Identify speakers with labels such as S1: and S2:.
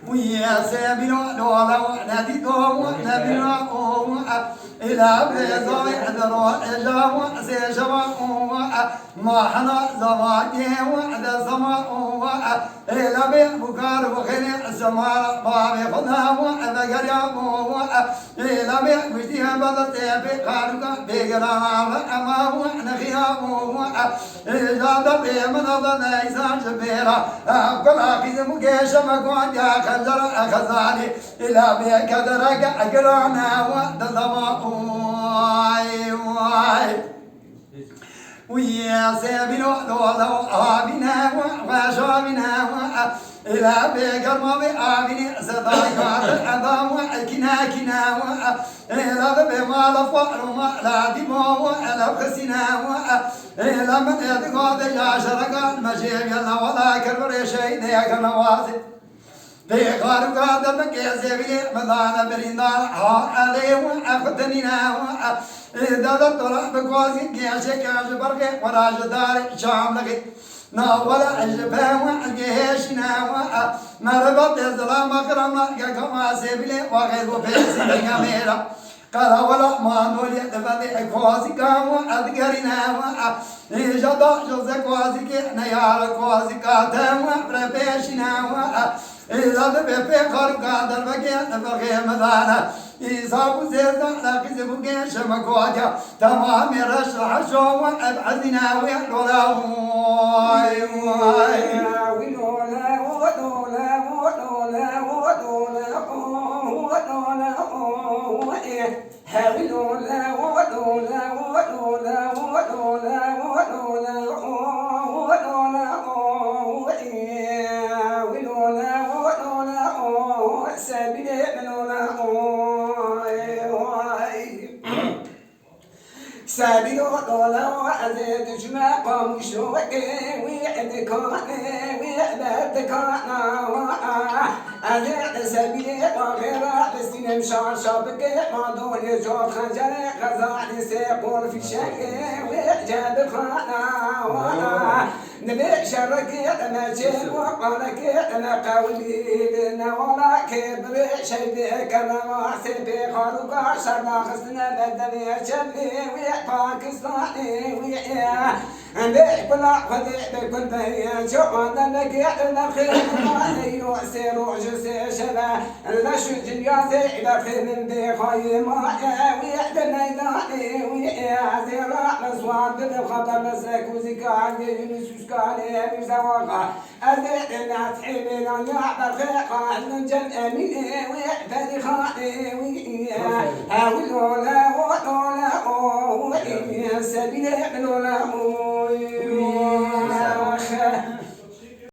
S1: ويا سامي ولا نادي دوم نبي نقوم إلى بيزا يحضر إجا سيجوا ما حنا زواجي وعد سما إلى بكار وخير السماء ما بخدها وعد قريب إلى بيجي بدل تبي خارج بيجرام أما وعد خيام إذا دبي من ضد إنسان شبيرة كل أخي مجيش مكون يا خزر خزاني إلى بيك درج أجرنا وعد سما ويا سبيلو لولو آبنا وشابنا إلى بكر ما بآبنا صداقات العظام كنا إلى بما لفقر ما لا دمو ولا خسنا إلى من يدقى يا شرق المشيب يلا ولا كربر شيء يا كنوازي بخارج هذا مكيس يبي مدان بريندار عليه وأخذنينا إذا دطلع بقاسي كياش كاش بركة وراج دار شام لقي ناولا الجبهة وعجيشنا مربط الظلام أكرم كما سبيل وغير بيسي كاميرا قال ولا ما نولي دفع كواسي كام أذكرنا إجدا جوز كواسي كنا يا كواسي كاتم ربيشنا إذا دبي خارج هذا المكان بقي مدانا إذا بزيد على كذب جيش مقواجا تمام رشح شو أبعدنا ويحلولا واي واي
S2: ويلولا ودولا ودولا ودولا ودولا هاولولا ودولا ودولا ودولا ودولا سبيل سابيلو دولا وعزيز جمع قوم شوكي ويعدك ويعبدك أزيد سبيلي وغيرا بسين مشار شابك ما دولي جور خنجر غزالي سيقول في شكي ويعجب خانا نبي شركي أنا جيل وقالك أنا قولي ولا كبر شيدك أنا وحسبي خالق عشر خسنا بدني شبي باكستاني ويا عندي بلا خدي بكل بيا شو عندك أنا خير ما يوسر وجسي شلا لا شو جنياتي إذا خير من دي خاي ما ويا دنياني ويا زرع نسوان بالخطر نسك وزكا عندي يونس كالي بزواقا أزيد الناس حبينا يعبر خيقا من جمع أميني ويعبر خاني ويا هاولولا